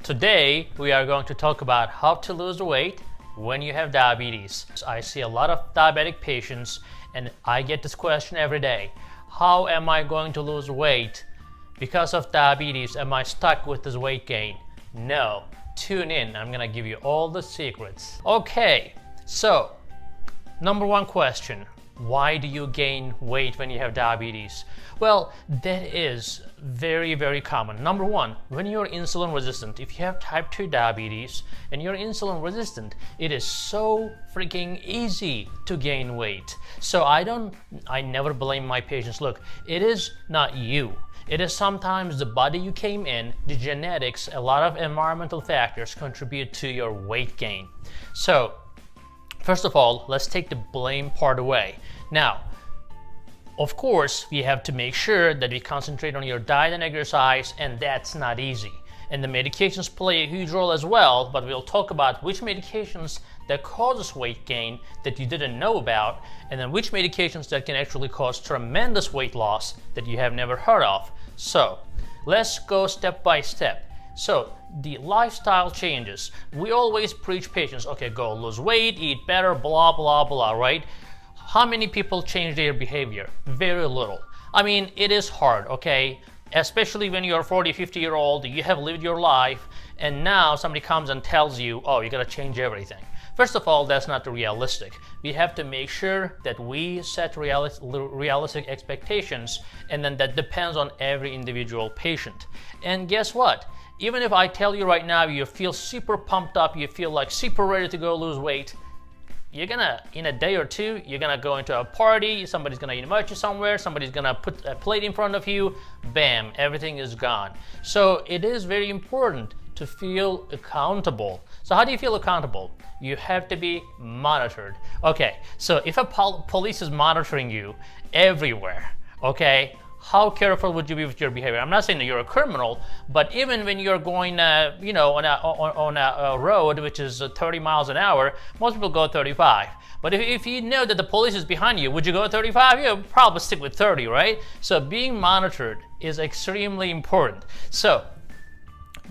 Today we are going to talk about how to lose weight when you have diabetes. I see a lot of diabetic patients and I get this question every day. How am I going to lose weight because of diabetes? Am I stuck with this weight gain? No. Tune in. I'm gonna give you all the secrets. Okay, so number one question. Why do you gain weight when you have diabetes? Well, that is very common. Number one, when you're insulin resistant, if you have type 2 diabetes and you're insulin resistant, it is so freaking easy to gain weight. So I never blame my patients. Look, it is not you. It is sometimes the body you came in, the genetics, a lot of environmental factors contribute to your weight gain. So, first of all, let's take the blame part away. Now, of course, we have to make sure that we concentrate on your diet and exercise, and that's not easy. And the medications play a huge role as well, but we'll talk about which medications that causes weight gain that you didn't know about, and then which medications that can actually cause tremendous weight loss that you have never heard of. So, let's go step by step. So, the lifestyle changes. We always preach patients, okay, go lose weight, eat better, blah, blah, blah, right? How many people change their behavior? Very little. I mean, it is hard, okay? Especially when you're 40, 50-year-old, you have lived your life, and now somebody comes and tells you, oh, you gotta change everything. First of all, that's not realistic. We have to make sure that we set realistic expectations, and then that depends on every individual patient. And guess what? Even if I tell you right now, you feel super pumped up, you feel like super ready to go lose weight, you're gonna, in a day or two, you're gonna go into a party, somebody's gonna invite you somewhere, somebody's gonna put a plate in front of you, bam, everything is gone. So it is very important to feel accountable. So how do you feel accountable? You have to be monitored. Okay, so if a police is monitoring you everywhere, okay, how careful would you be with your behavior? I'm not saying that you're a criminal, but even when you're going, you know, on a road which is 30 miles an hour, most people go 35. But if you know that the police is behind you, would you go 35? You'll probably stick with 30, right? So being monitored is extremely important. So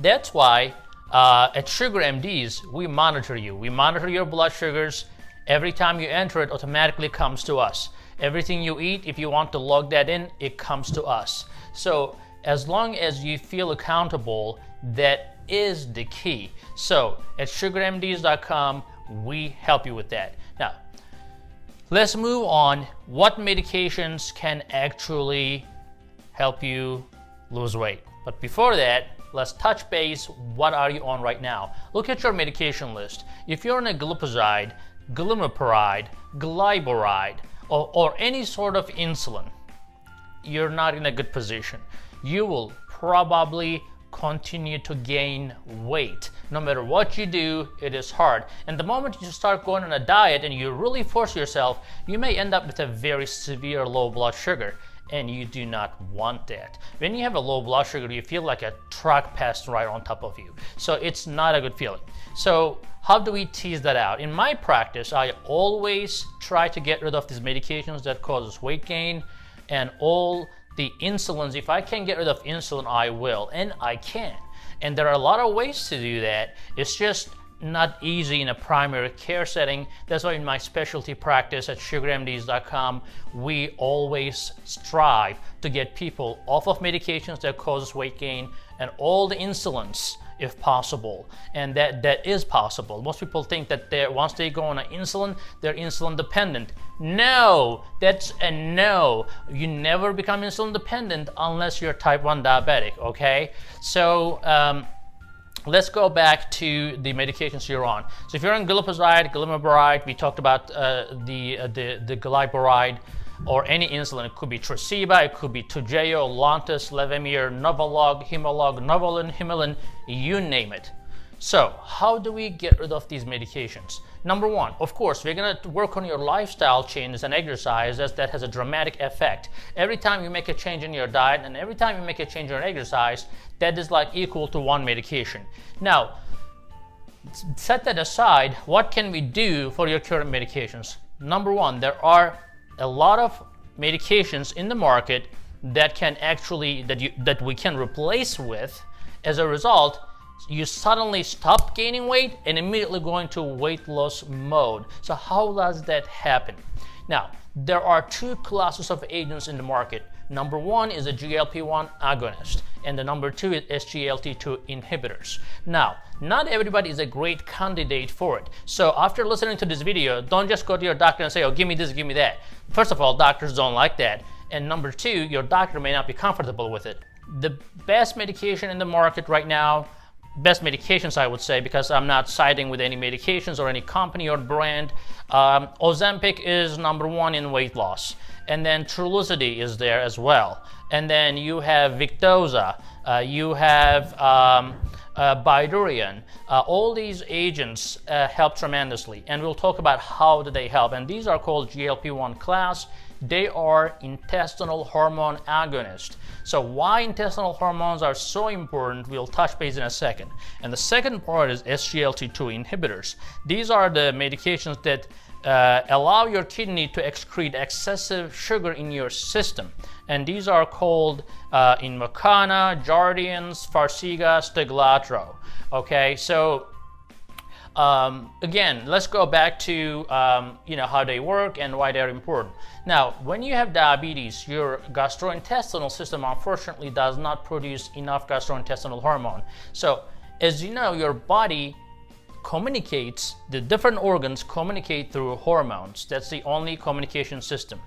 that's why at Sugar MDs, we monitor you. We monitor your blood sugars. Every time you enter, it automatically comes to us. Everything you eat, if you want to log that in, it comes to us. So as long as you feel accountable, that is the key. So at sugarmds.com, we help you with that. Now, let's move on. What medications can actually help you lose weight? But before that, let's touch base. What are you on right now? Look at your medication list. If you're on a glipizide, glimepiride, glyburide, or any sort of insulin, you're not in a good position. You will probably continue to gain weight. No matter what you do, it is hard. And the moment you start going on a diet and you really force yourself, you may end up with a very severe low blood sugar. And you do not want that. When you have a low blood sugar, you feel like a truck passed right on top of you. So it's not a good feeling. So how do we tease that out? In my practice, I always try to get rid of these medications that causes weight gain and all the insulins. If I can get rid of insulin, I will, and I can. And there are a lot of ways to do that. It's just not easy in a primary care setting. That's why in my specialty practice at sugarmds.com, we always strive to get people off of medications that causes weight gain and all the insulins if possible. And that is possible. Most people think that once they go on an insulin, they're insulin dependent. No, that's a no. You never become insulin dependent unless you're type 1 diabetic, okay? So, let's go back to the medications you're on. So if you're on glipizide, glimepiride, we talked about the glyburide, or any insulin. It could be Tresiba, it could be Toujeo, Lantus, Levemir, Novolog, Humalog, Novolin, Himalin, you name it. So how do we get rid of these medications? Number one, of course, we're gonna work on your lifestyle changes and exercise, as that has a dramatic effect. Every time you make a change in your diet and every time you make a change in your exercise, that is like equal to one medication. Now, set that aside, what can we do for your current medications? Number one, there are a lot of medications in the market that can actually, that we can replace with. As a result, you suddenly stop gaining weight and immediately go into weight loss mode. So how does that happen? Now, there are two classes of agents in the market. Number one is a GLP-1 agonist, and the number two is SGLT2 inhibitors. Now, not everybody is a great candidate for it. So after listening to this video, don't just go to your doctor and say, oh, give me this, give me that. First of all, doctors don't like that. And number two, your doctor may not be comfortable with it. The best medication in the market right now, best medications I would say, because I'm not siding with any medications or any company or brand. Ozempic is number one in weight loss, and then Trulicity is there as well, and then you have Victoza, you have Bydureon. All these agents help tremendously, and we'll talk about how do they help. And these are called GLP-1 class. They are intestinal hormone agonists. So why intestinal hormones are so important, we'll touch base in a second. And the second part is SGLT2 inhibitors. These are the medications that allow your kidney to excrete excessive sugar in your system. And these are called Invokana, Jardiance, Farxiga, Steglatro. Okay, so again, let's go back to how they work and why they're important. Now, when you have diabetes, your gastrointestinal system unfortunately does not produce enough gastrointestinal hormone. So, as you know, your body communicates, the different organs communicate through hormones. That's the only communication system.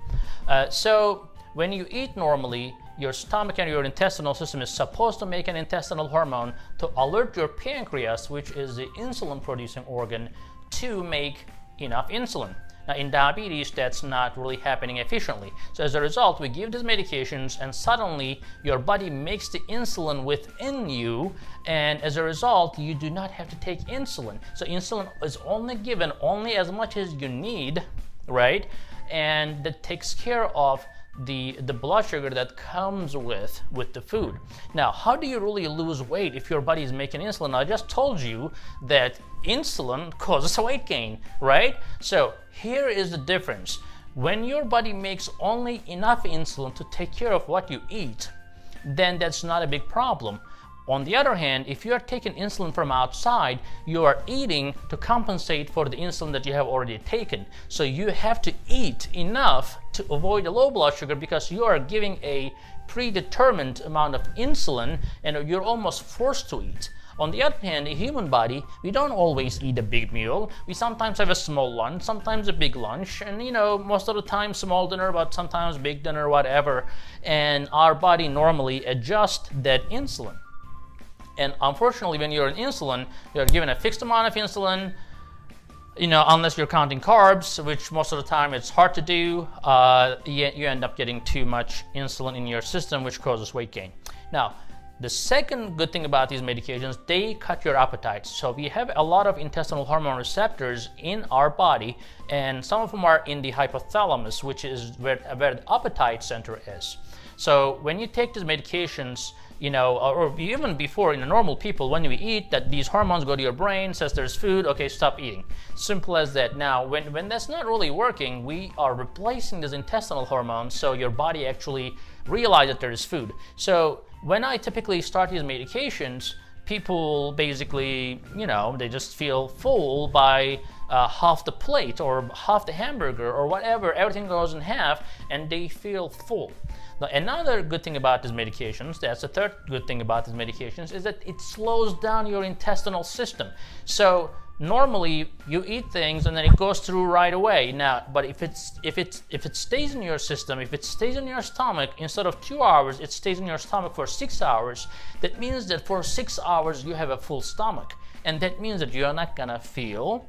So, when you eat normally, your stomach and your intestinal system is supposed to make an intestinal hormone to alert your pancreas, which is the insulin producing organ, to make enough insulin. Now in diabetes, that's not really happening efficiently. So as a result, we give these medications and suddenly your body makes the insulin within you, and as a result, you do not have to take insulin. So insulin is only given only as much as you need, right? And that takes care of the blood sugar that comes with the food. Now, how do you really lose weight if your body is making insulin? I just told you that insulin causes weight gain, right? So here is the difference. When your body makes only enough insulin to take care of what you eat, then that's not a big problem. On the other hand, if you are taking insulin from outside, you are eating to compensate for the insulin that you have already taken. So you have to eat enough to avoid the low blood sugar because you are giving a predetermined amount of insulin and you're almost forced to eat. On the other hand, a human body, we don't always eat a big meal. We sometimes have a small lunch, sometimes a big lunch, and most of the time small dinner, but sometimes big dinner, whatever. And our body normally adjusts that insulin. And unfortunately, when you're on insulin, you're given a fixed amount of insulin, unless you're counting carbs, which most of the time it's hard to do, you end up getting too much insulin in your system, which causes weight gain. Now, the second good thing about these medications, they cut your appetite. So we have a lot of intestinal hormone receptors in our body, and some of them are in the hypothalamus, which is where the appetite center is. So when you take these medications, or even before in normal people, when we eat, that these hormones go to your brain, says there's food, okay, stop eating. Simple as that. Now, when that's not really working, we are replacing these intestinal hormones, so your body actually realizes that there is food. So when I typically start these medications, people basically, they just feel full by half the plate or half the hamburger or whatever, everything goes in half and they feel full. Now, another good thing about these medications, that's the third good thing about these medications, is that it slows down your intestinal system. So normally you eat things and then it goes through right away. Now, but if it stays in your system, if it stays in your stomach, instead of 2 hours, it stays in your stomach for 6 hours. That means that for 6 hours you have a full stomach, and that means that you're not gonna feel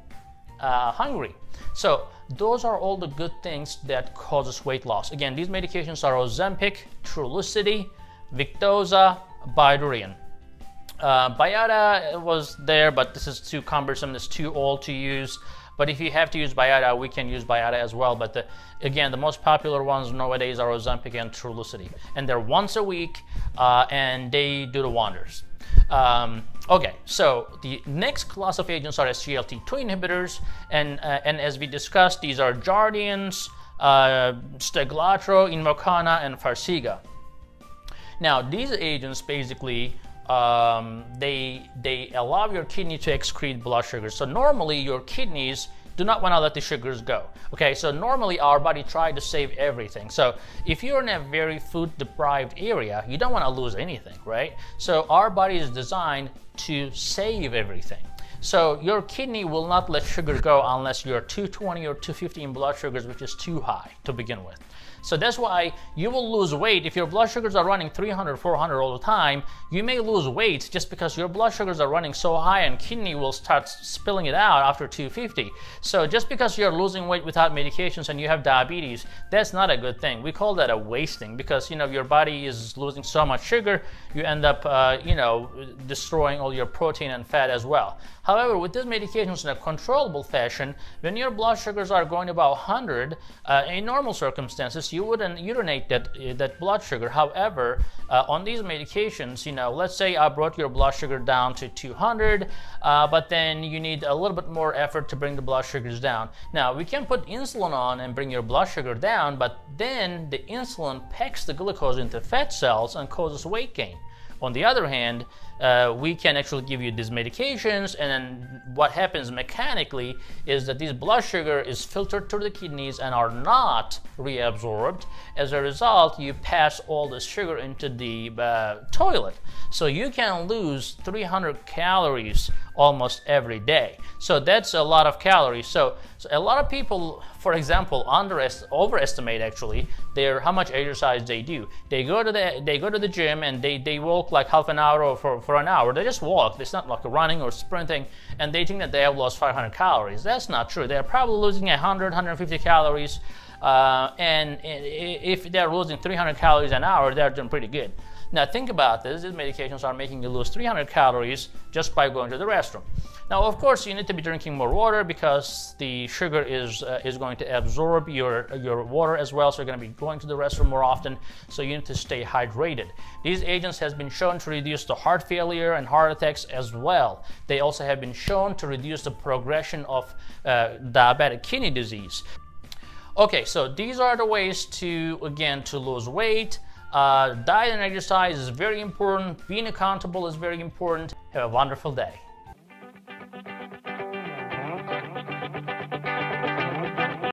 hungry. So those are all the good things that causes weight loss. Again, these medications are Ozempic, Trulicity, Victoza, Bydureon. Byada was there, but this is too cumbersome, it's too old to use. But if you have to use Byada, we can use Byada as well. But again, the most popular ones nowadays are Ozempic and Trulicity. And they're once a week, and they do the wonders. Okay, so the next class of agents are SGLT2 inhibitors, and as we discussed, these are Jardiance, Steglatro, Invokana, and Farxiga. Now, these agents basically they allow your kidney to excrete blood sugar. So normally your kidneys do not want to let the sugars go. Okay, so normally our body tries to save everything. So if you're in a very food deprived area, you don't want to lose anything, right? So our body is designed to save everything. So your kidney will not let sugar go unless you're 220 or 250 in blood sugars, which is too high to begin with. So that's why you will lose weight. If your blood sugars are running 300, 400 all the time, you may lose weight just because your blood sugars are running so high and kidney will start spilling it out after 250. So just because you're losing weight without medications and you have diabetes, that's not a good thing. We call that a wasting because, you know, your body is losing so much sugar, you end up, you know, destroying all your protein and fat as well. However, with these medications in a controllable fashion, when your blood sugars are going about 100, in normal circumstances, you wouldn't urinate that blood sugar. However, on these medications, you know, let's say I brought your blood sugar down to 200, but then you need a little bit more effort to bring the blood sugars down. Now, we can put insulin on and bring your blood sugar down, but then the insulin packs the glucose into fat cells and causes weight gain. On the other hand, we can actually give you these medications, and then what happens mechanically is that this blood sugar is filtered through the kidneys and are not reabsorbed. As a result, you pass all the sugar into the toilet. So you can lose 300 calories almost every day. So that's a lot of calories. So a lot of people, for example, overestimate actually how much exercise they do. They go to the gym and they walk like half an hour or for an hour. They just walk. It's not like running or sprinting, and they think that they have lost 500 calories. That's not true. They're probably losing 100, 150 calories, and if they're losing 300 calories an hour, they're doing pretty good. Now think about this. These medications are making you lose 300 calories just by going to the restroom. Now, of course, you need to be drinking more water because the sugar is going to absorb your water as well. So you're going to be going to the restroom more often. So you need to stay hydrated. These agents have been shown to reduce the heart failure and heart attacks as well. They also have been shown to reduce the progression of diabetic kidney disease. Okay, so these are the ways to lose weight. Diet and exercise is very important. Being accountable is very important. Have a wonderful day.